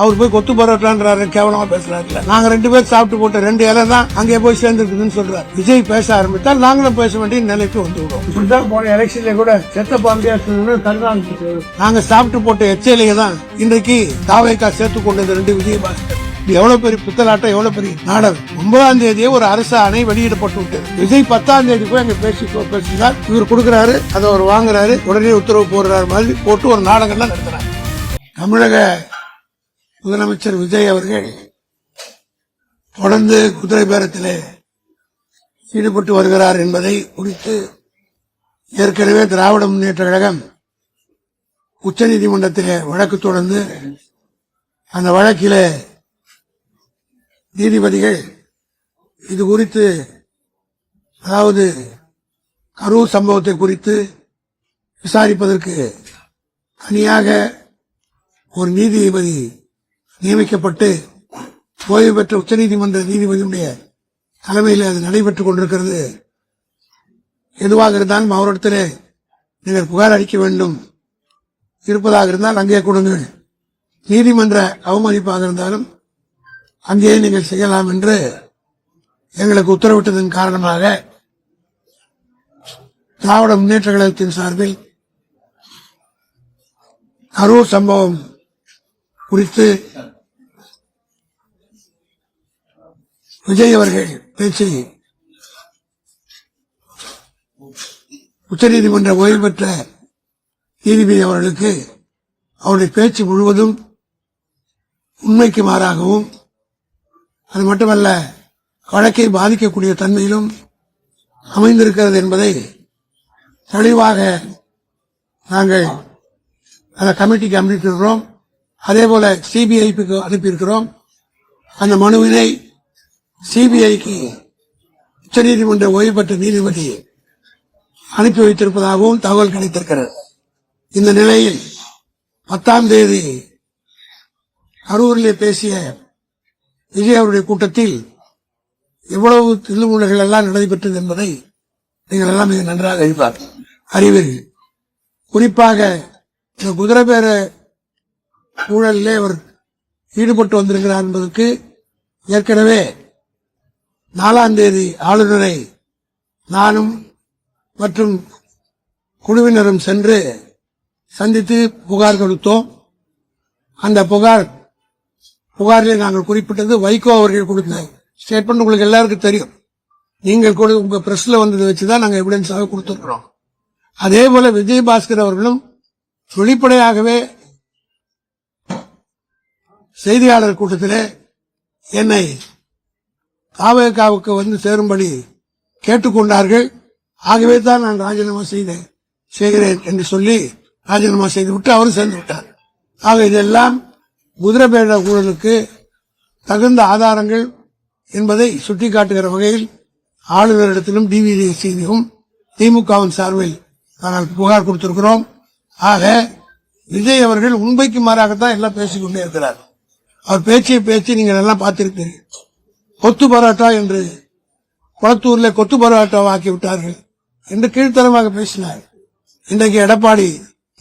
அவர் போய் கொத்து பரோட்டான்றாரு, கேவலமா பேசுறாருல. நாங்க 2 பேர் சாப்பிட்டு போட்ட 2 இலை தான் அங்கே போய் சேர்ந்துருக்குதுன்னு சொல்றாரு. விஜய் பேச ஆரம்பித்தால் நாங்களும் பேச வேண்டிய நிலைக்கு வந்து விடுவோம். இப்படிதான் போன எலெக்ஷன்ல கூட செத்த பாம்பியா கருணாநிதி நாங்க சாப்பிட்டு போட்ட எச்சலையை தான் இன்றைக்கு தாவேக்கா சேர்த்து கொண்டது 2 விஜயபாஸ்கர். எவ்வளவு பெரிய புத்தலாட்டம், எவ்வளவு பெரிய நாடகம். 9ஆம் தேதியே ஒரு அரசு ஆணை வெளியிடப்பட்டு விட்டது. விஜய் 10ஆம் தேதி போய் அங்க பேசினார். இவர் கொடுக்கிறாரு, அதை அவர் வாங்குறாரு, உடனே உத்தரவு போடுறாரு மாதிரி போட்டு ஒரு நாடகம் தான் நடத்துறாங்க. தமிழக முதலமைச்சர் விஜய் அவர்கள் தொடர்ந்து குதிரை பேரத்திலே ஈடுபட்டு வருகிறார் என்பதை குறித்து ஏற்கனவே திராவிட முன்னேற்ற கழகம் உச்சநீதிமன்றத்திலே வழக்கு தொடர்ந்து அந்த வழக்கிலே நீதிபதிகள் இது குறித்து, அதாவது கரூர் சம்பவத்தை குறித்து விசாரிப்பதற்கு தனியாக ஒரு நீதிபதி நியமிக்கப்பட்டு ஓய்வு பெற்ற உச்சநீதிமன்ற நீதிபதியுடைய தலைமையில் அது நடைபெற்றுக் கொண்டிருக்கிறது. எதுவாக இருந்தாலும் அவரிடத்திலே நீங்கள் புகார் அளிக்க வேண்டும், இருப்பதாக இருந்தால் அங்கே கொடுங்கள், நீதிமன்ற அவமதிப்பாக இருந்தாலும் அங்கேயே நீங்கள் செய்யலாம் என்று எங்களுக்கு உத்தரவிட்டதன் காரணமாக திராவிட முன்னேற்ற கழகத்தின் சார்பில் கரூர் சம்பவம் குறித்து விஜய் அவர்கள் பேச்சு உச்சநீதிமன்ற ஓய்வு பெற்ற நீதிபதி அவர்களுக்கு அவருடைய பேச்சு முழுவதும் உண்மைக்கு மாறாகவும், அது மட்டுமல்ல வழக்கை பாதிக்கக்கூடிய தன்மையிலும் அமைந்திருக்கிறது என்பதை தெளிவாக நாங்கள் அந்த கமிட்டிக்கு அனுப்பியிருக்கிறோம். அதேபோல சிபிஐக்கு அனுப்பியிருக்கிறோம். அந்த மனுவினை சிபிஐக்கு உச்சநீதிமன்ற ஓய்வு பெற்ற நீதிபதி அனுப்பி வைத்திருப்பதாகவும் தகவல் கிடைத்திருக்கிறது. இந்த நிலையில் 10ஆம் தேதி கரூரிலே பேசிய விஜய் அவருடைய கூட்டத்தில் எவ்வளவு தில்லுமுள்ளுகள் எல்லாம் நடைபெற்றது என்பதை நீங்கள் எல்லாம் மிக நன்றாக அறிவீர்கள். குறிப்பாக இந்த குதிரை பேர ஊழலிலே அவர் ஈடுபட்டு வந்திருக்கிறார் என்பதற்கு ஏற்கனவே 4ஆம் தேதி ஆளுநரை நானும் மற்றும் குழுவினரும் சென்று சந்தித்து புகார் கொடுத்தோம். அந்த புகாரிலே நாங்கள் குறிப்பிட்டது வைகோ அவர்கள் கொடுத்த ஸ்டேட்மெண்ட் உங்களுக்கு எல்லாருக்கும் தெரியும். நீங்கள் கூட உங்க பிரஸ்ல வந்ததை வச்சுதான் நாங்கள் எவிடன்ஸாக கொடுத்திருக்கிறோம். அதே போல விஜயபாஸ்கர் அவர்களும் வெளிப்படையாகவே செய்தியாளர் கூட்டத்திலே என்னை தாவேகாவுக்கு வந்து சேரும்படி கேட்டுக்கொண்டார்கள். ஆகவே தான் நான் ராஜினாமா செய்கிறேன் என்று சொல்லி ராஜினாமா செய்துவிட்டு அவரும் சேர்ந்து விட்டார். ஆக இதெல்லாம் குதிரை பேர ஊழலுக்கு தகுந்த ஆதாரங்கள் என்பதை சுட்டிக்காட்டுகிற வகையில் ஆளுநரிடத்திலும் டிவிடிசியும் திமுகவின் சார்பில் நாங்கள் புகார் கொடுத்திருக்கிறோம். ஆக விஜய் அவர்கள் உண்மைக்கு மாறாகத்தான் எல்லாம் பேசிக்கொண்டே இருக்கிறார். அவர் பேச்சு நீங்கள் எல்லாம் பார்த்திருக்கிறீர்கள். கொத்து பரோட்டா என்று குளத்தூர்ல கொத்து பரோட்டா ஆக்கி விட்டார்கள் என்று கீழ்த்தரமாக பேசினார். இன்றைக்கு எடப்பாடி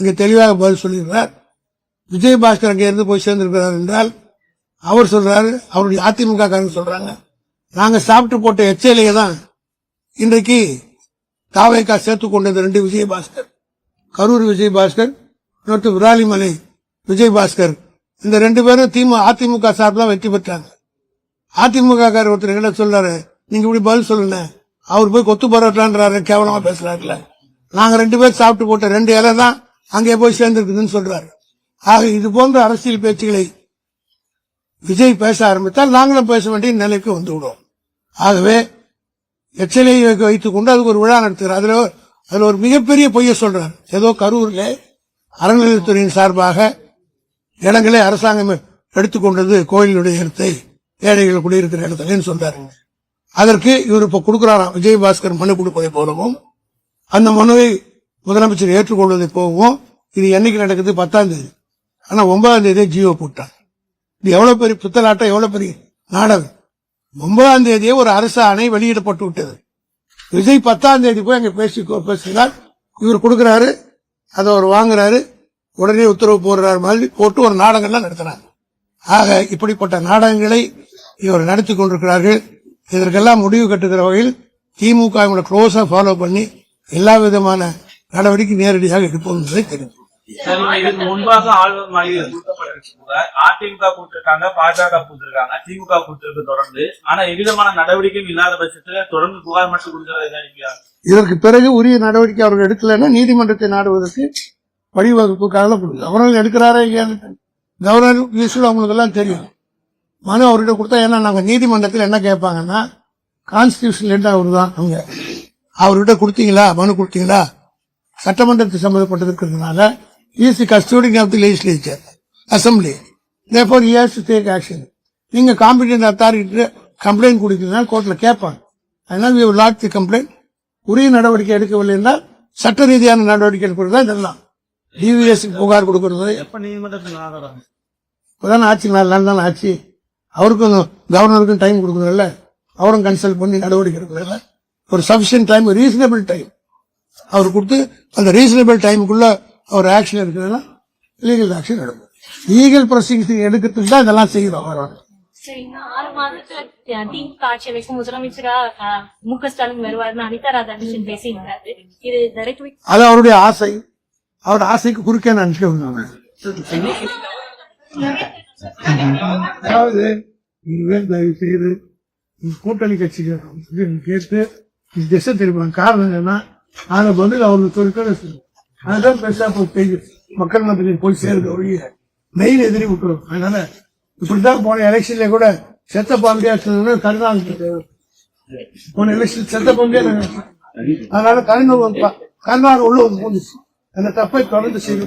இங்கே தெளிவாக பதில் சொல்லியிருக்கிறார். விஜயபாஸ்கர் அங்கே இருந்து போய் சேர்ந்திருக்கிறார் என்றால் அவர் சொல்றாரு, அவருடைய அதிமுக காரங்க சொல்றாங்க, நாங்க சாப்பிட்டு போட்ட எச்சலையை தான் இன்றைக்கு தாவேக்கா சேர்த்துக் கொண்டது 2 விஜயபாஸ்கர். கரூர் விஜயபாஸ்கர், இன்னொரு விராலிமலை விஜயபாஸ்கர். இந்த 2 பேரும் அதிமுக சார்பில் வெற்றி பெற்றாங்க. அதிமுக காரர் ஒருத்தர் என்ன சொல்றாரு, நீங்க இப்படி பதில் சொல்லுங்க, அவர் போய் கொத்து பரோட்டான்றாரு, கேவலமா பேசுறாருல. நாங்க 2 பேர் சாப்பிட்டு போட்ட 2 இலை தான் அங்கே போய் சேர்ந்திருக்குதுன்னு சொல்றாரு. ஆக இது போன்ற அரசியல் பேச்சுகளை விஜய் பேச ஆரம்பித்தால் நாங்களும் பேச வேண்டிய நிலைக்கு வந்து விடுவோம். ஆகவே எச்சலை வைத்துக் கொண்டு அதுக்கு ஒரு விழா நடத்துகிறார். அதுல ஒரு மிகப்பெரிய பொய்யை சொல்றார். ஏதோ கரூரில் அறநிலையத்துறையின் சார்பாக இடங்களை அரசாங்கம் எடுத்துக்கொண்டது, கோயிலுடைய இடத்தை ஏழைகள் குடியிருக்கிற இடத்துலன்னு சொல்றாரு. அதற்கு இவர் இப்ப கொடுக்கிறாராம், விஜயபாஸ்கர் மனு கொடுப்பதை போலவும் அந்த மனுவை முதலமைச்சர் ஏற்றுக்கொள்வதை போகவும். இது என்னைக்கு நடக்குது? 10ஆம் தேதி. ஆனா 9ஆம் தேதியே ஜியோ போட்டார். இது எவ்வளவு பெரிய புத்தலாட்டம், எவ்வளவு பெரிய நாடகம். 9ஆம் தேதியே ஒரு அரசு ஆணை வெளியிடப்பட்டு விட்டது. விஜய் 10ஆம் தேதி போய் அங்க பேசினார். இவர் கொடுக்கிறாரு, அதை அவர் வாங்குறாரு, உடனே உத்தரவு போடுறாரு மாதிரி போட்டு ஒரு நாடகம்லாம் நடத்துறாங்க. ஆக இப்படிப்பட்ட நாடகங்களை இவர் நடத்தி கொண்டிருக்கிறார்கள். இதற்கெல்லாம் முடிவு கட்டுகிற வகையில் திமுக க்ளோஸா ஃபாலோ பண்ணி எல்லா விதமான நடவடிக்கை நேரடியாக எடுப்போம் என்பதை தெரிவித்துள்ளது. இதுக்கு முன்பாக ஆளுநர் மாளிகையில் கூட்டப்பட்டிருக்க அதிமுக கூட்டிருக்காங்க, பாஜக கூட்டிருக்காங்க, திமுக கூட்டிருக்கு தொடர்ந்து. ஆனா எவ்விதமான நடவடிக்கையும் இல்லாத பட்சத்துல தொடர்ந்து புகார் மட்டும் கொடுக்கிறது. இதற்கு பிறகு உரிய நடவடிக்கை அவர்கள் எடுக்கலன்னா நீதிமன்றத்தை நாடுவதற்கு வழிவகுப்புக்காக கொடுக்குது. அவர்கள் எடுக்கிறாரே கவர்னர் யூஸ்வல் அவங்களுக்கு எல்லாம் தெரியும். மனு அவர்கிட்ட கொடுத்தா, ஏன்னா நாங்க நீதிமன்றத்தில் என்ன கேட்பாங்கன்னா கான்ஸ்டிடியூஷன் ஹெட் அவரு தான். அவங்க அவர்கிட்ட கொடுத்தீங்களா, மனு கொடுத்தீங்களா, சட்டமன்றத்துக்கு சம்பந்தப்பட்டிருக்கிறதுனால is custodian of the legislature assembly, therefore he has to take action. நீங்க காம்பிடன்ட் அத்தாரிட்டி கம்ப்ளைண்ட் கொடுத்தீங்கன்னா கோர்ட்ல கேட்பாங்க. அதனால we will lodge the complaint. உரிய நடவடிக்கை எடுக்கவில்லை என்றால் சட்ட ரீதியான நடவடிக்கை எடுப்பதுதான் இதெல்லாம். டிவிஎஸ் புகார் கொடுக்கறது எப்ப நீதிமன்றத்தில் ஆகிறாங்க இப்பதான் ஆட்சி, 4 நாள் தான் ஆட்சி. அவருக்கும் கவர்னருக்கும் டைம் கொடுக்கறதில்ல, அவரும் கன்சல்ட் பண்ணி நடவடிக்கை எடுக்கிறதில்ல. ஒரு சஃபிஷியன்ட் டைம், ரீசனபிள் டைம் அவர் கொடுத்து அந்த ரீசனபிள் டைமுக்குள்ள அவர் ஆக்ஷன் எடுக்கிறதுனா லீகல் ஆக்ஷன் எடுக்கும். லீகல் ப்ரொசீடிங்ஸ் எடுக்கிறதுக்கு தான் இதெல்லாம் செய்யறோம். சரி, 6 மாதத்துல திமுக ஆட்சி அமைக்கும் முதலமைச்சரா மு.க. ஸ்டாலின் வருவாருன்னு அனிதா ராதாகிருஷ்ணன் பேசியிருந்தாரு. இது டைரக்ட் அது அவருடைய ஆசை. அவர் ஆசைக்கு குறுக்கே நினைச்சுக்கோங்க. அதாவது தயவு செய்து கூட்டணி கட்சிகள் கேட்டு திசை திருப்பாங்க. காரணம் என்னன்னா அந்த பதில் அவருக்கு அதுதான் பெருசா மக்கள் மத்தியில் போய் சேருது ஒழிய மெயின் எதிரி விட்டுரும். அதனால இப்படிதான் போன எலெக்ஷன்ல கூட செத்த பாம்பியா கருணாநிதி போன எலெக்ஷன் செத்த பாம்பியா. அதனால கருணாநிதி உள்ள போந்துச்சு. அந்த தப்பை தொடர்ந்து செய்து